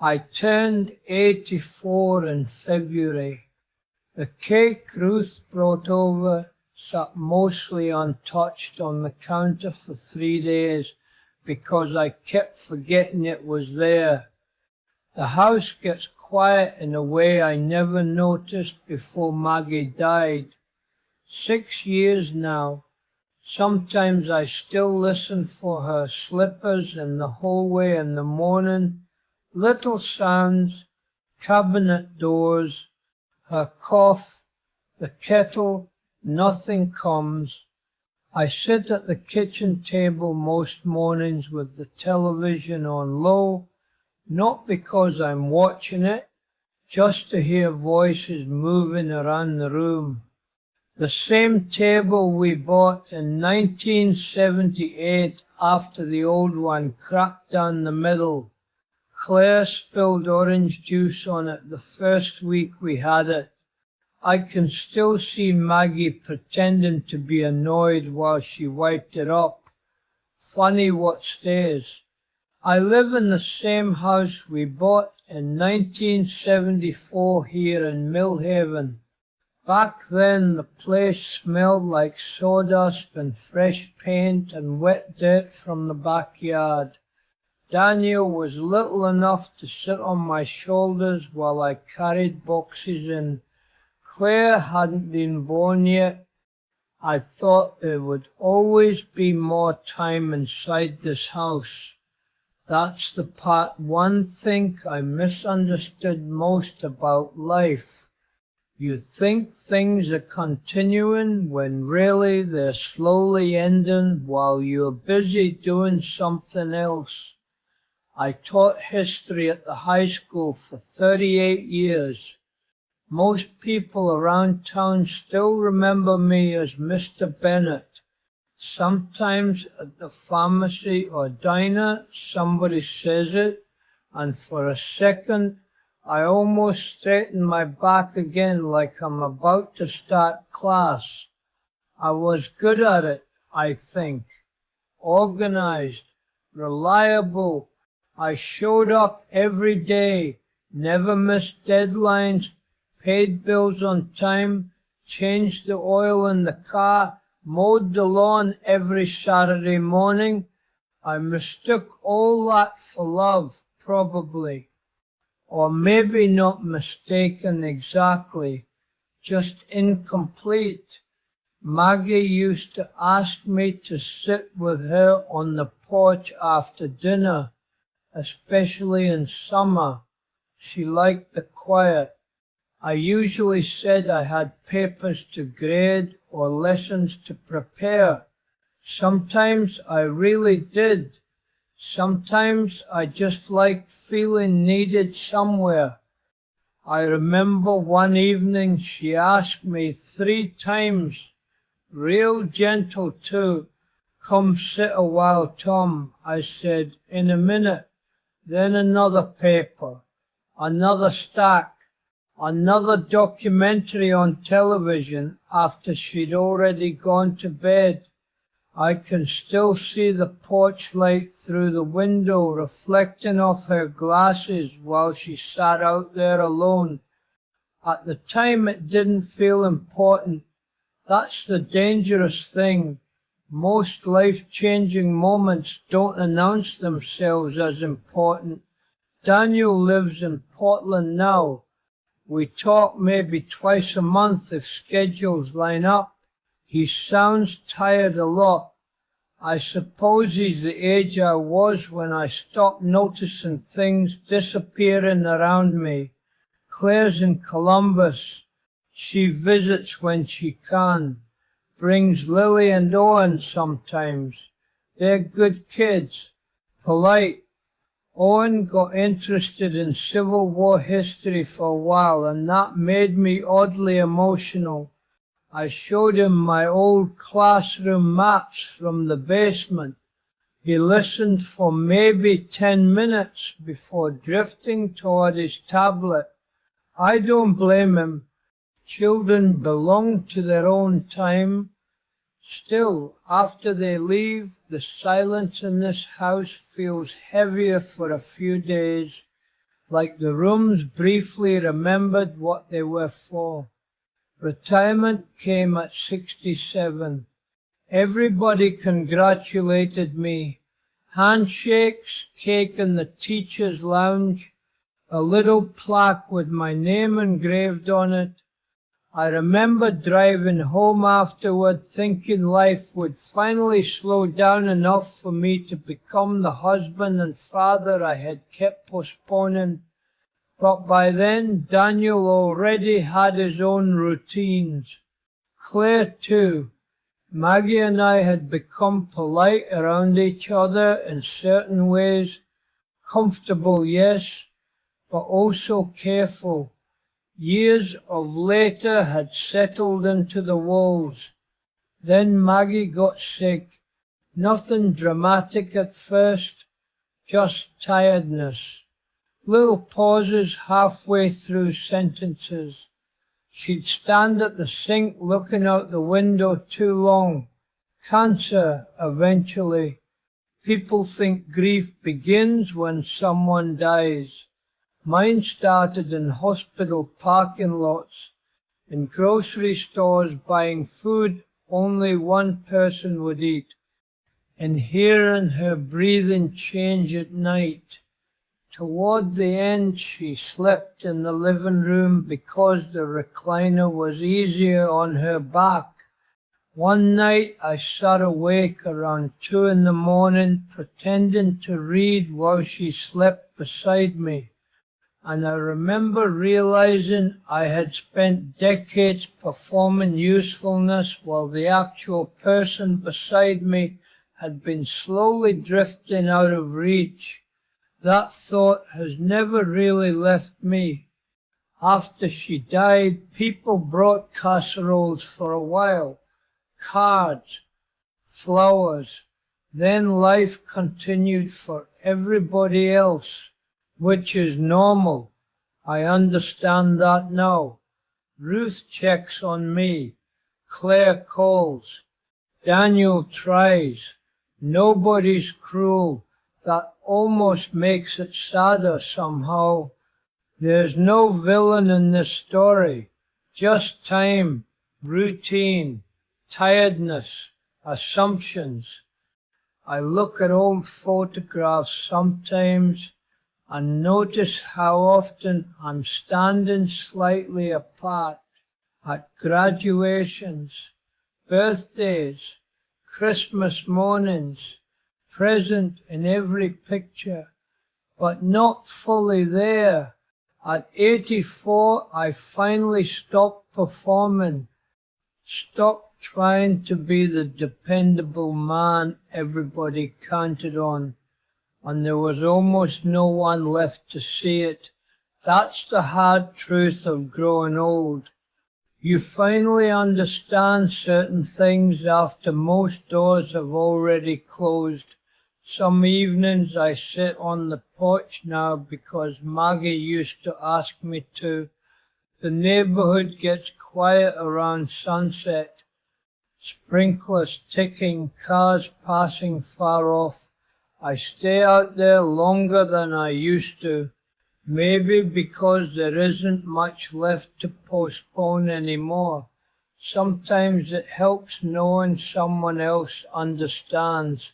I turned 84 in February. The cake Ruth brought over sat mostly untouched on the counter for 3 days because I kept forgetting it was there. The house gets quiet in a way I never noticed before Maggie died. 6 years now. Sometimes I still listen for her slippers in the hallway in the morning, little sounds, cabinet doors, her cough, the kettle, nothing comes. I sit at the kitchen table most mornings with the television on low, not because I'm watching it, just to hear voices moving around the room. The same table we bought in 1978 after the old one cracked down the middle. Claire spilled orange juice on it the first week we had it. I can still see Maggie pretending to be annoyed while she wiped it up. Funny what stays. I live in the same house we bought in 1974 here in Millhaven. Back then the place smelled like sawdust and fresh paint and wet dirt from the backyard. Daniel was little enough to sit on my shoulders while I carried boxes in. Claire hadn't been born yet. I thought there would always be more time inside this house. That's the part one think I misunderstood most about life. You think things are continuing when really they're slowly ending while you're busy doing something else. I taught history at the high school for 38 years. Most people around town still remember me as Mr. Bennett. Sometimes at the pharmacy or diner somebody says it, and for a second I almost straighten my back again like I'm about to start class. I was good at it, I think. Organized, reliable. I showed up every day, never missed deadlines, paid bills on time, changed the oil in the car, mowed the lawn every Saturday morning. I mistook all that for love, probably. Or maybe not mistaken exactly, just incomplete. Maggie used to ask me to sit with her on the porch after dinner, especially in summer. She liked the quiet. I usually said I had papers to grade or lessons to prepare. Sometimes I really did. Sometimes I just liked feeling needed somewhere. I remember one evening she asked me 3 times, real gentle too, "Come sit a while, Tom." I said, "In a minute." Then another paper, another stack, another documentary on television after she'd already gone to bed. I can still see the porch light through the window reflecting off her glasses while she sat out there alone. At the time it didn't feel important. That's the dangerous thing. Most life-changing moments don't announce themselves as important. Daniel lives in Portland now. We talk maybe twice a month if schedules line up. He sounds tired a lot. I suppose he's the age I was when I stopped noticing things disappearing around me. Claire's in Columbus. She visits when she can. Brings Lily and Owen sometimes. They're good kids. Polite. Owen got interested in Civil War history for a while, and that made me oddly emotional. I showed him my old classroom maps from the basement. He listened for maybe 10 minutes before drifting toward his tablet. I don't blame him. Children belong to their own time. Still, after they leave, the silence in this house feels heavier for a few days. like the rooms briefly remembered what they were for. Retirement came at 67. Everybody congratulated me. Handshakes, cake in the teacher's lounge, a little plaque with my name engraved on it. I remember driving home afterward thinking life would finally slow down enough for me to become the husband and father I had kept postponing. But by then Daniel already had his own routines. Claire too. Maggie and I had become polite around each other in certain ways. Comfortable, yes, but also careful. Years of later had settled into the walls. Then Maggie got sick. Nothing dramatic at first, just tiredness. Little pauses halfway through sentences. She'd stand at the sink looking out the window too long. Cancer, eventually. People think grief begins when someone dies. Mine started in hospital parking lots, in grocery stores buying food only one person would eat, in hearing her breathing change at night. Toward the end she slept in the living room because the recliner was easier on her back. One night I sat awake around 2 in the morning pretending to read while she slept beside me. And I remember realizing I had spent decades performing usefulness while the actual person beside me had been slowly drifting out of reach. That thought has never really left me. After she died, people brought casseroles for a while, cards, flowers. Then life continued for everybody else, which is normal. I understand that now. Ruth checks on me. Claire calls. Daniel tries. Nobody's cruel. That almost makes it sadder somehow. There's no villain in this story. Just time, routine, tiredness, assumptions. I look at old photographs sometimes and notice how often I'm standing slightly apart at graduations, birthdays, Christmas mornings, present in every picture, but not fully there. At 84, I finally stopped performing, stopped trying to be the dependable man everybody counted on, and there was almost no one left to see it. That's the hard truth of growing old. You finally understand certain things after most doors have already closed. Some evenings I sit on the porch now because Maggie used to ask me to. The neighborhood gets quiet around sunset. Sprinklers ticking, cars passing far off. I stay out there longer than I used to. Maybe because there isn't much left to postpone anymore. Sometimes it helps knowing someone else understands.